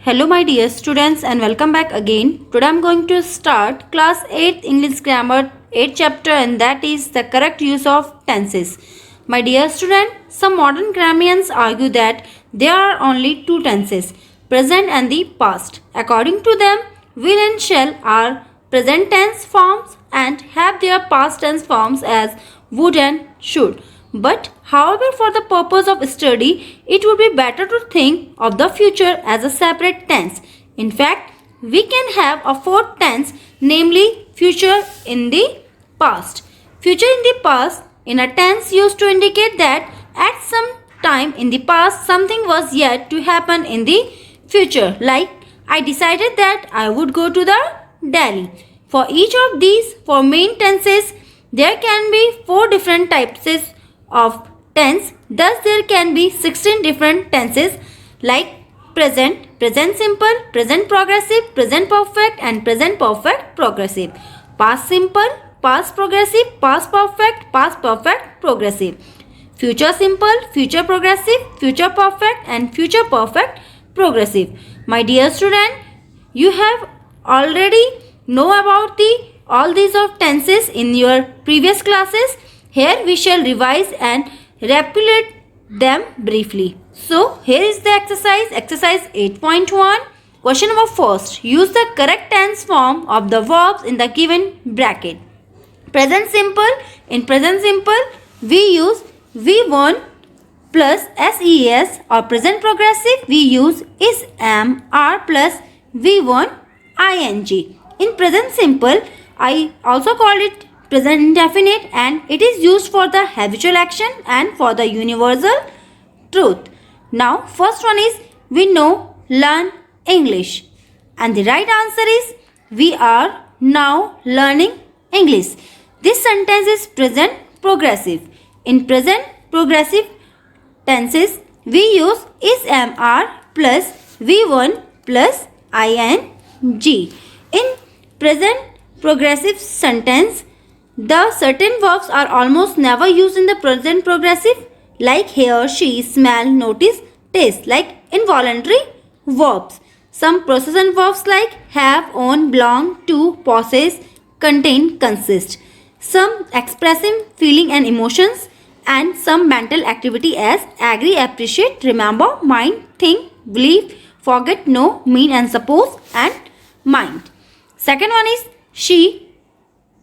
Hello my dear students and welcome back again. Today I am going to start class 8 English grammar 8th chapter, and that is the correct use of tenses. My dear student, some modern grammarians argue that there are only two tenses, present and the past. According to them, will and shall are present tense forms and have their past tense forms as would and should. But however, for the purpose of study, it would be better to think of the future as a separate tense. In fact, we can have a fourth tense, namely future in the past. Future in the past in a tense used to indicate that at some time in the past something was yet to happen in the future. Like, I decided that I would go to the Delhi. For each of these four main tenses, there can be four different types of tense. Thus there can be 16 different tenses like present, present simple, present progressive, present perfect and present perfect progressive, past simple, past progressive, past perfect progressive, future simple, future progressive, future perfect and future perfect progressive. My dear student, you have already know about all these of tenses in your previous classes. Here we shall revise and replicate them briefly. So here is the exercise 8.1. Question number first. Use the correct tense form of the verbs in the given bracket. Present simple. In present simple, we use V1 plus SES, or present progressive, we use is am R plus V1 ing. In present simple, I also call it present indefinite, and it is used for the habitual action and for the universal truth. Now first one is we know learn English, and the right answer is we are now learning English. This sentence is present progressive. In present progressive tenses, we use is am are plus V1 plus ing. In present progressive sentence, the certain verbs are almost never used in the present progressive, like hear, see, smell, notice, taste, like involuntary verbs. Some possession verbs like have, own, belong, to, possess, contain, consist. Some expressing feeling and emotions, and some mental activity as agree, appreciate, remember, mind, think, believe, forget, know, mean and suppose, and mind. Second one is she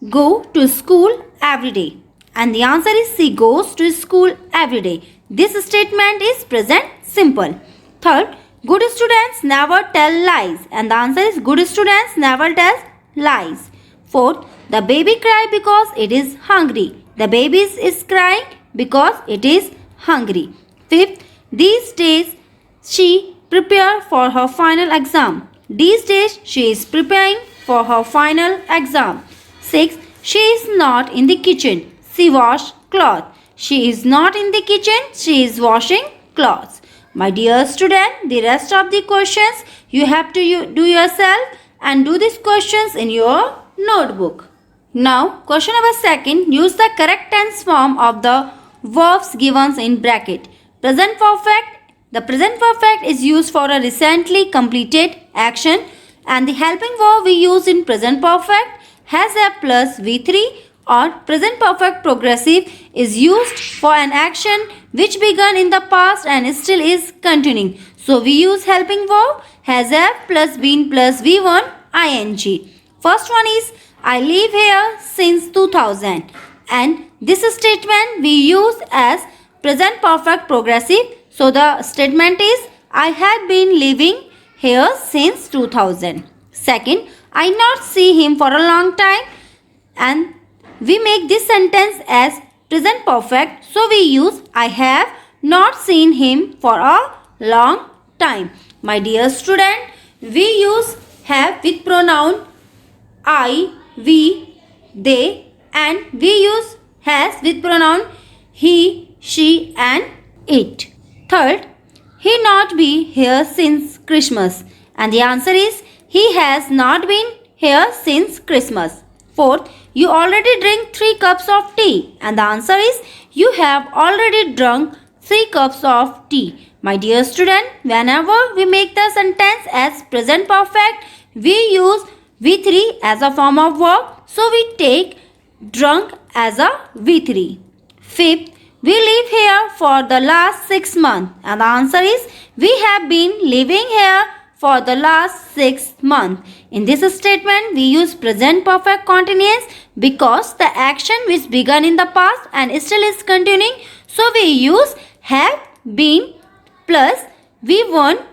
go to school every day, and the answer is she goes to school every day. This statement is present simple. Third, good students never tell lies, and the answer is good students never tell lies. Fourth, the baby cry because it is hungry. The baby is crying because it is hungry. Fifth, these days she prepare for her final exam. These days she is preparing for her final exam. 6. She is not in the kitchen. She wash cloth. She is not in the kitchen. She is washing clothes. My dear student, the rest of the questions you have to do yourself, and do these questions in your notebook. Now, question number second. Use the correct tense form of the verbs given in bracket. Present perfect. The present perfect is used for a recently completed action, and the helping verb we use in present perfect has a plus V3, or present perfect progressive is used for an action which began in the past and still is continuing. So we use helping verb has a plus been plus V1 ing. First one is I live here since 2000, and this statement we use as present perfect progressive. So the statement is I have been living here since 2000. Second, I not see him for a long time, and we make this sentence as present perfect. So we use I have not seen him for a long time. My dear student, we use have with pronoun I, we, they, and we use has with pronoun he, she and it. Third, he not be here since Christmas, and the answer is he has not been here since Christmas. Fourth, you already drink 3 cups of tea, and the answer is you have already drunk 3 cups of tea. My dear student, whenever we make the sentence as present perfect, we use V3 as a form of verb. So we take drunk as a V3. Fifth, we live here for the last 6 months. And the answer is we have been living here for the last 6 months. In this statement, we use present perfect continuous because the action which began in the past and still is continuing. So we use have been plus V1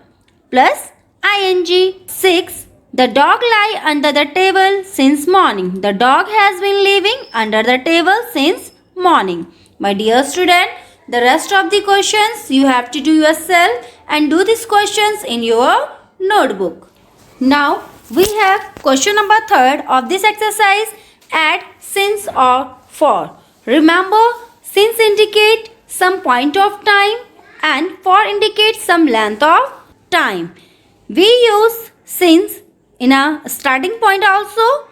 plus ing. 6. The dog lie under the table since morning. The dog has been living under the table since morning. My dear student, the rest of the questions you have to do yourself and do these questions in your notebook. Now we have question number 3 of this exercise. Add since or for. Remember, since indicate some point of time and for indicates some length of time. We use since in a starting point also,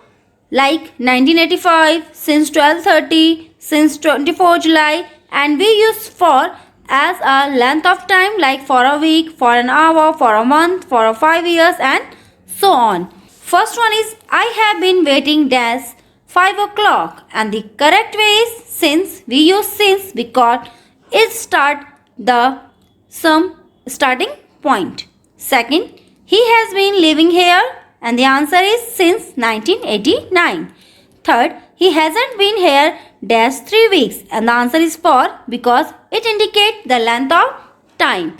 like 1985, since 12:30, since 24 July, and we use for as a length of time like for a week, for an hour, for a month, for 5 years and so on. First one is I have been waiting dash 5 o'clock, and the correct way is since. We use since because it start the some starting point. Second, he has been living here, and the answer is since 1989. Third, he hasn't been here dash 3 weeks, and the answer is for because it indicates the length of time.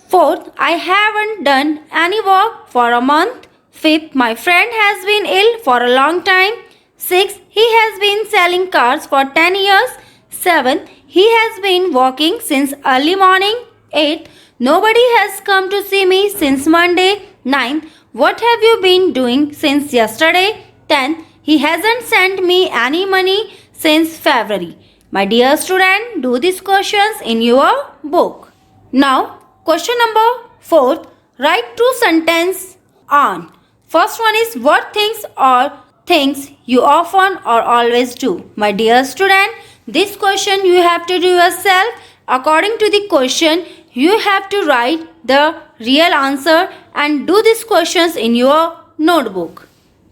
Fourth, I haven't done any work for a month. Fifth, my friend has been ill for a long time. Sixth, he has been selling cars for 10 years. Seventh, he has been walking since early morning. Eighth, nobody has come to see me since Monday. Ninth, what have you been doing since yesterday? 10th, he hasn't sent me any money since February. My dear student, do these questions in your book. Now, question number 4, write 2 sentences on. First one is what things or things you often or always do. My dear student, this question you have to do yourself. According to the question, you have to write the real answer and do these questions in your notebook.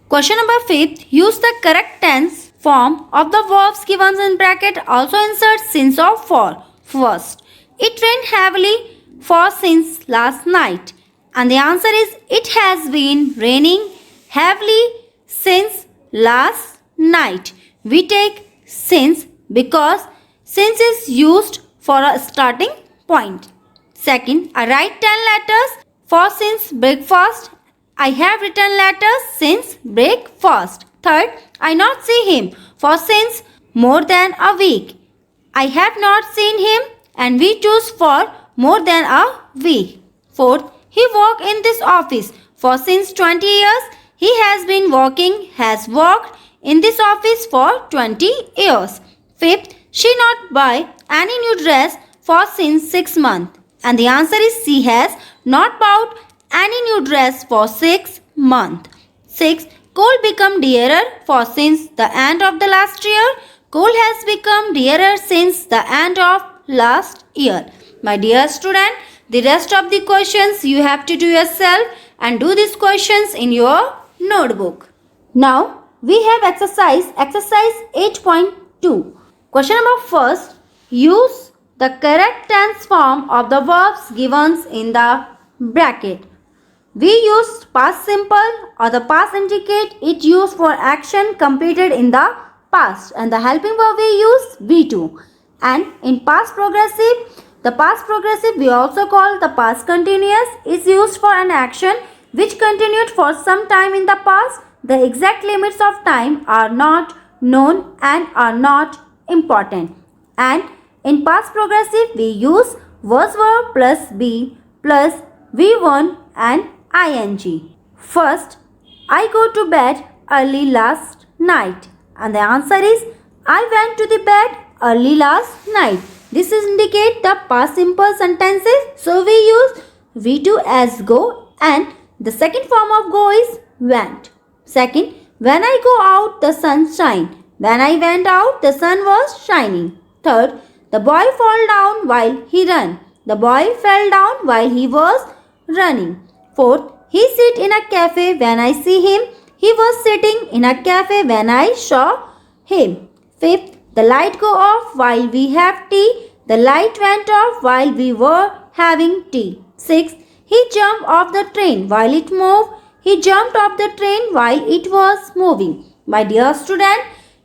Question number 5, use the correct tense form of the verbs given in bracket. Also insert since or for. First, it rained heavily for since last night. And the answer is it has been raining heavily since last night. We take since because since is used for a starting point. Second, I write 10 letters for since breakfast. I have written letters since breakfast. Third, I not see him for since more than a week. I have not seen him, and we choose for more than a week. Fourth, he worked in this office for since 20 years. He has worked in this office for 20 years. Fifth, she not buy any new dress for since 6 months. And the answer is she has not bought any new dress for 6 months. 6. Coal become dearer for since the end of the last year. Coal has become dearer since the end of last year. My dear student, the rest of the questions you have to do yourself and do these questions in your notebook. Now we have exercise 8.2. Question number first, use the correct tense form of the verbs given in the bracket. We use past simple or the past indicate it used for action completed in the past, and the helping verb we use V2. And in past progressive, the past progressive we also call the past continuous is used for an action which continued for some time in the past. The exact limits of time are not known and are not important. And in past progressive, we use was verb plus be plus V1 and ing. First, I go to bed early last night. And the answer is I went to the bed early last night. This indicate the past simple sentences. So we use V2 as go, and the second form of go is went. Second, when I go out the sun shine. When I went out the sun was shining. Third, the boy fall down while he ran. The boy fell down while he was running. Fourth, he sit in a cafe when I see him. He was sitting in a cafe when I saw him. Fifth, the light go off while we have tea. The light went off while we were having tea. Sixth, he jumped off the train while it moved. He jumped off the train while it was moving. My dear student,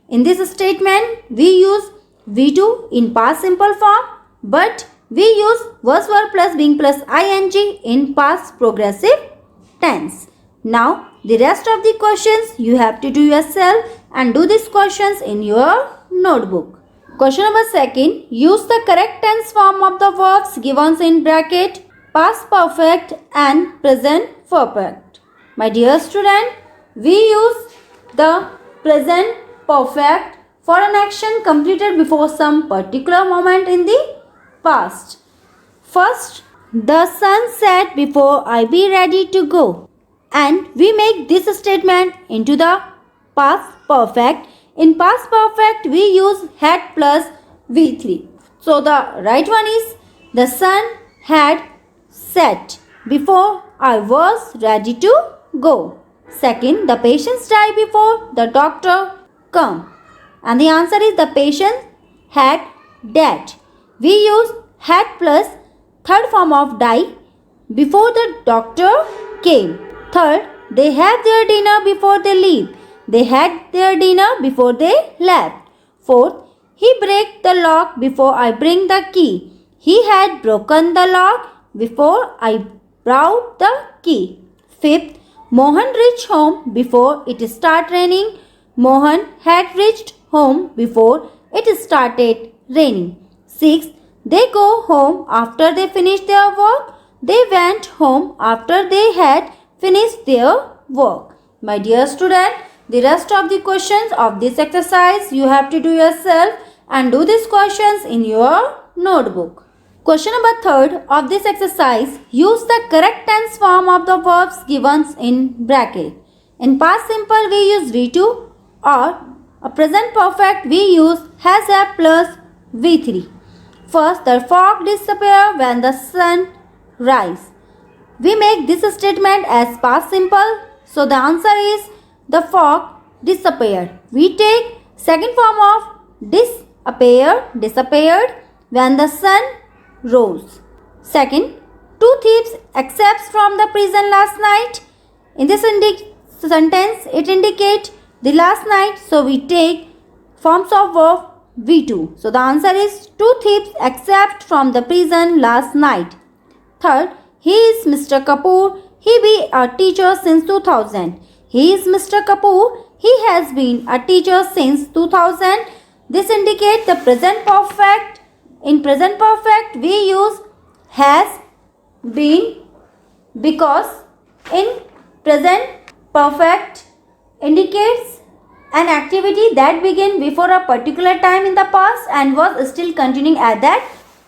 in this statement, we use V2 in past simple form, but we use was verb plus being plus ing in past progressive tense. Now, the rest of the questions you have to do yourself and do these questions in your notebook. Question number 2. Use the correct tense form of the verbs given in bracket, past perfect and present perfect. My dear student, we use the present perfect for an action completed before some particular moment in the past. First, the sun set before I be ready to go. And we make this statement into the past perfect. In past perfect, we use had plus V3. So the right one is the sun had set before I was ready to go. Second, the patients died before the doctor come. And the answer is the patient had died. We use had plus third form of die before the doctor came. Third, they have their dinner before they leave. They had their dinner before they left. Fourth, he break the lock before I bring the key. He had broken the lock before I brought the key. Fifth, Mohan reached home before it started raining. Mohan had reached home before it started raining. Sixth, they go home after they finish their work. They went home after they had finished their work. My dear student, the rest of the questions of this exercise you have to do yourself and do these questions in your notebook. Question number 3 of this exercise, use the correct tense form of the verbs given in bracket. In past simple we use V2 or a present perfect we use has a plus V3. First, the fog disappears when the sun rises. We make this statement as past simple. So the answer is the fog disappeared. We take second form of disappeared when the sun rose. Second, two thieves escaped from the prison last night. In this sentence, it indicates the last night. So we take forms of verb V2. So the answer is two thieves escaped from the prison last night. Third, he is Mr. Kapoor. He be a teacher since 2000. He is Mr. Kapoor. He has been a teacher since 2000. This indicates the present perfect. In present perfect, we use has been because in present perfect indicates an activity that began before a particular time in the past and was still continuing at that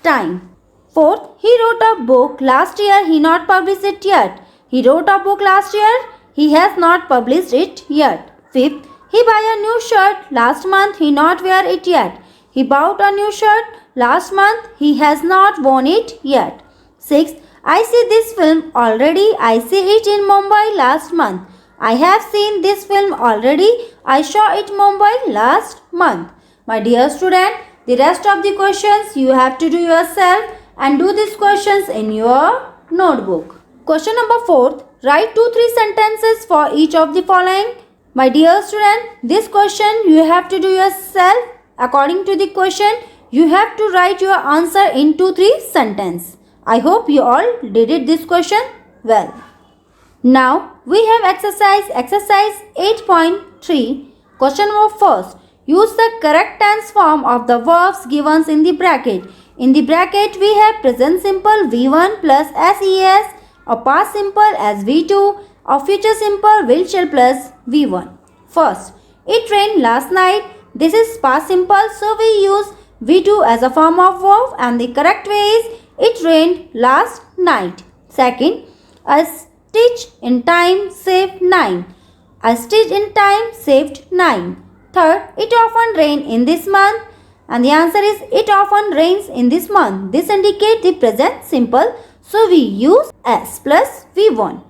time. Fourth, he wrote a book last year. He not published it yet. He wrote a book last year. He has not published it yet. Fifth, he buy a new shirt last month. He not wear it yet. He bought a new shirt last month. He has not worn it yet. Sixth, I see this film already. I see it in Mumbai last month. I have seen this film already. I saw it Mumbai last month. My dear student, the rest of the questions you have to do yourself and do these questions in your notebook. Question number 4. Write 2-3 sentences for each of the following. My dear student, this question you have to do yourself. According to the question, you have to write your answer in 2-3 sentences. I hope you all did it this question well. Now we have exercise 8.3. Question number 1. Use the correct tense form of the verbs given in the bracket. In the bracket we have present simple V1 plus SES, or past simple as V2, or future simple will shall plus V1. First, it rained last night. This is past simple, so we use V2 as a form of verb and the correct way is it rained last night. Second, a stitch in time saved 9. A stitch in time saved 9. Third, it often rained in this month. And the answer is it often rains in this month. This indicates the present simple. So we use S plus V1.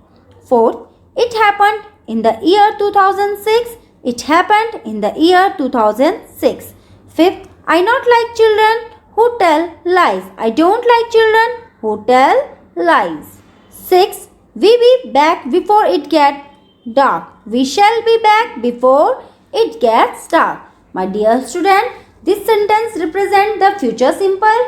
Fourth, it happened in the year 2006. It happened in the year 2006. Fifth, I not like children who tell lies. I don't like children who tell lies. Sixth, we be back before it gets dark. We shall be back before it gets dark. My dear student, this sentence represents the future simple,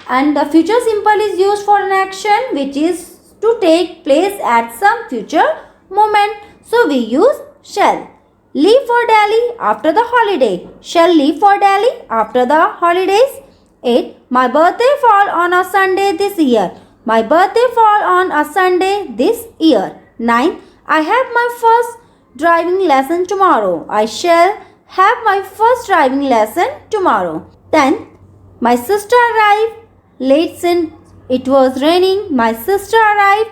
and the future simple is used for an action which is to take place at some future moment. So we use shall. Leave for Delhi after the holiday. Shall leave for Delhi after the holidays. 8. My birthday fall on a Sunday this year. My birthday fall on a Sunday this year. 9. I have my first driving lesson tomorrow. I shall have my first driving lesson tomorrow. 10. My sister arrived late since it was raining. My sister arrived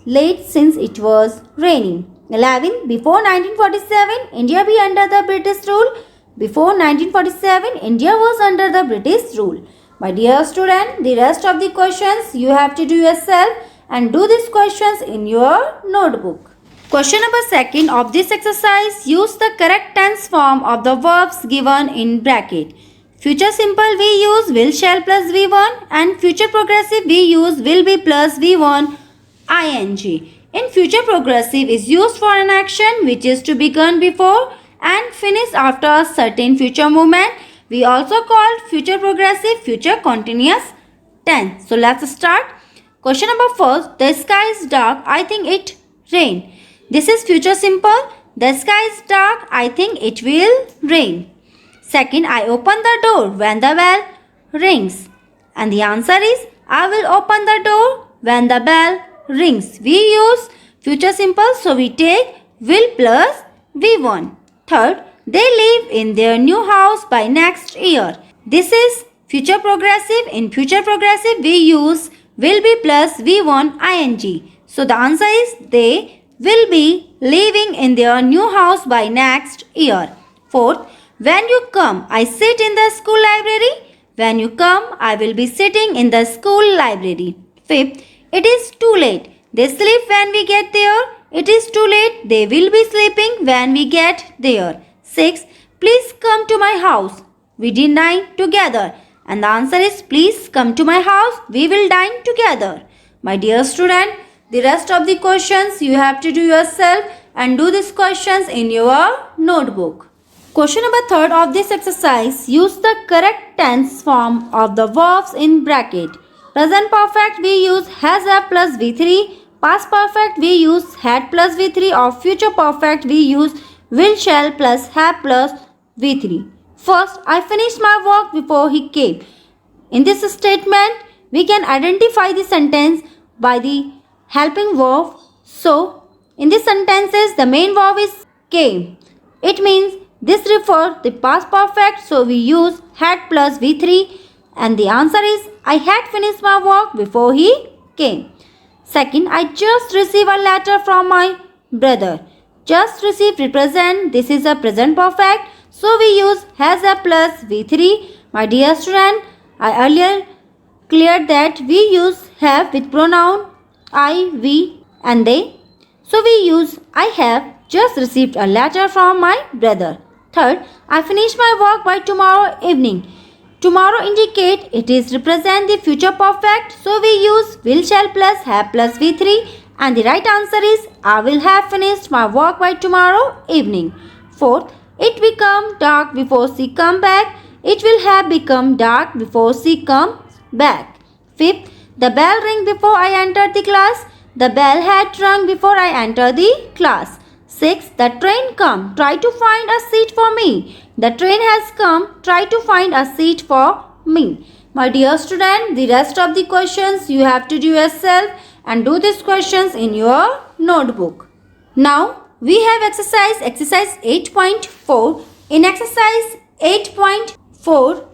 late since it was raining. 11. Before 1947, India be under the British rule. Before 1947, India was under the British rule. My dear student, the rest of the questions you have to do yourself and do these questions in your notebook. Question number 2 of this exercise, use the correct tense form of the verbs given in bracket. Future simple we use will, shall plus V1, and future progressive we use will be plus V1 ing. In future progressive is used for an action which is to begin before and finish after a certain future movement. We also call future progressive future continuous tense. So let's start. Question number 4. The sky is dark. I think it rain. This is future simple. The sky is dark. I think it will rain. Second, I open the door when the bell rings. And the answer is I will open the door when the bell rings. We use future simple, so we take will plus V1. Third, they live in their new house by next year. This is future progressive. In future progressive, we use will be plus V1 ing. So the answer is they will be living in their new house by next year. Fourth, when you come, I sit in the school library. When you come, I will be sitting in the school library. Fifth, it is too late. They sleep when we get there. It is too late. They will be sleeping when we get there. 6. Please come to my house. We dine together. And the answer is please come to my house. We will dine together. My dear student, the rest of the questions you have to do yourself and do these questions in your notebook. Question number 3 of this exercise, use the correct tense form of the verbs in bracket. Present perfect we use has a plus V3. Past perfect we use had plus V3. Or future perfect we use will, shall plus have plus V3. First, I finished my work before he came. In this statement, we can identify the sentence by the helping verb. So, in these sentences, the main verb is came. It means this refers the past perfect, so we use had plus V3. And the answer is I had finished my work before he came. Second, I just received a letter from my brother. Just received represent, this is a present perfect, so we use has a plus V3. My dear student, I earlier cleared that we use have with pronoun I, we and they. So we use I have just received a letter from my brother. Third, I finish my work by tomorrow evening. Tomorrow indicate it is represent the future perfect, so we use will, shall plus have plus V3, and the right answer is I will have finished my work by tomorrow evening. Fourth, it become dark before she come back. It will have become dark before she comes back. Fifth, the bell ring before I entered the class. The bell had rung before I entered the class. Sixth, the train come. Try to find a seat for me. The train has come. Try to find a seat for me. My dear student, the rest of the questions you have to do yourself and do these questions in your notebook. Now, we have exercise 8.4. In exercise 8.4,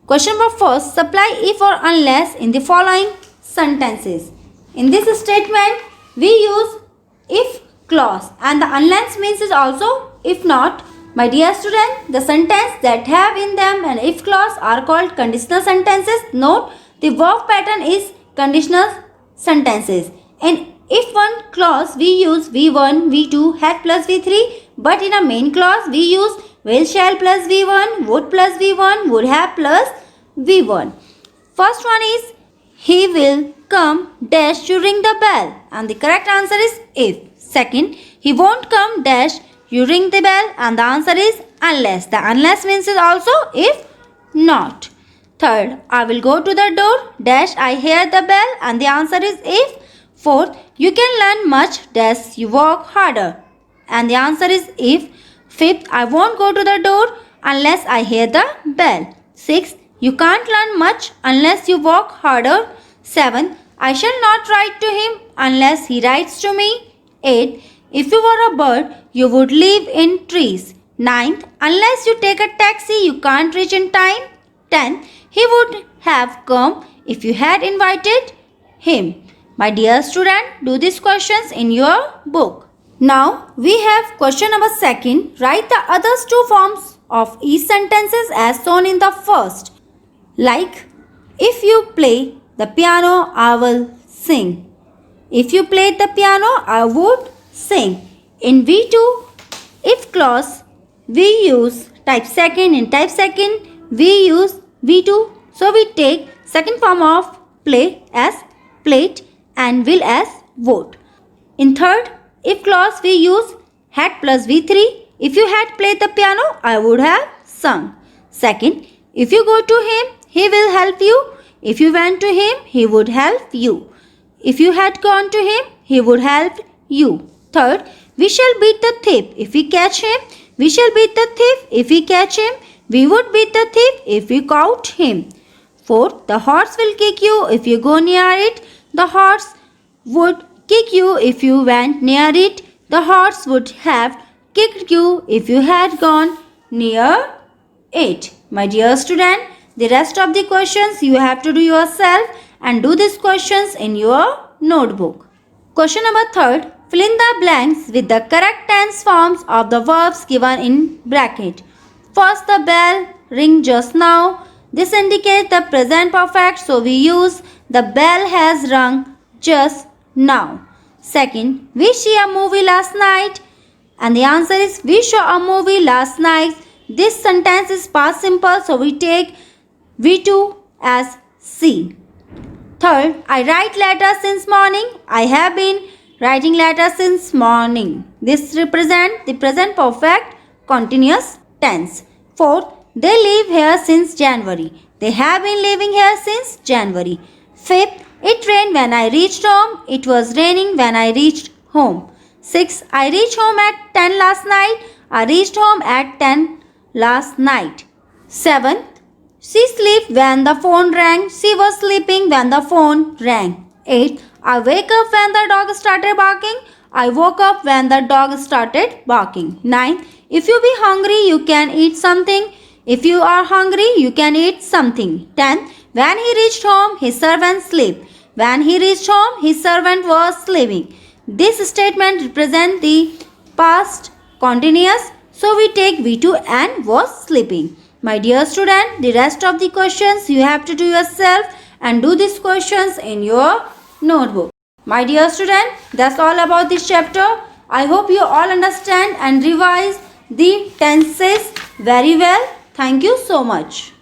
question number 1, supply if or unless in the following sentences. In this statement, we use if clause and the unless means is also if not My dear student, the sentences that have in them an if clause are called conditional sentences. Note, the verb pattern is conditional sentences. In if one clause we use V1, V2, had plus V3, but in a main clause we use will, shall plus V1, would plus V1, would have plus V1. First one is he will come dash you ring the bell, and the correct answer is if. Second, he won't come dash you ring the bell, and the answer is unless. The unless means is also if not. Third, I will go to the door dash I hear the bell, and the answer is if. Fourth, you can learn much dash you work harder, and the answer is if. Fifth, I won't go to the door unless I hear the bell. Sixth, you can't learn much unless you work harder. Seventh, I shall not write to him unless he writes to me. Eighth, if you were a bird, you would live in trees. Ninth, unless you take a taxi, you can't reach in time. 10th, he would have come if you had invited him. My dear student, do these questions in your book. Now, we have question number 2. Write the others 2 forms of each sentences as shown in the first. Like, if you play the piano, I will sing. If you played the piano, I would sing. In V2, if clause, we use type second. In type second, we use V2. So, we take second form of play as played and will as would. In third, if clause, we use had plus V3. If you had played the piano, I would have sung. Second, if you go to him, he will help you. If you went to him, he would help you. If you had gone to him, he would help you. Third, we shall beat the thief if we catch him. We shall beat the thief if we catch him. We would beat the thief if we caught him. Fourth, the horse will kick you if you go near it. The horse would kick you if you went near it. The horse would have kicked you if you had gone near it. My dear student, the rest of the questions you have to do yourself and do these questions in your notebook. Question number 3. Fill in the blanks with the correct tense forms of the verbs given in bracket. First, the bell ring just now. This indicates the present perfect, so we use the bell has rung just now. Second, we see a movie last night, and the answer is we saw a movie last night. This sentence is past simple, so we take V2 as C. Third, I write letters since morning. I have been writing letters since morning. This represents the present perfect continuous tense. Fourth, they live here since January. They have been living here since January. Fifth, it rained when I reached home. It was raining when I reached home. Sixth, I reached home at 10 last night. I reached home at 10 last night. Seventh, she slept when the phone rang. She was sleeping when the phone rang. Eighth, I wake up when the dog started barking. I woke up when the dog started barking. Ninth, if you be hungry, you can eat something. If you are hungry, you can eat something. 10th, when he reached home, his servant slept. When he reached home, his servant was sleeping. This statement represents the past continuous, so we take V2 and was sleeping. My dear student, the rest of the questions you have to do yourself and do these questions in your notebook. My dear student, that's all about this chapter. I hope you all understand and revise the tenses very well. Thank you so much.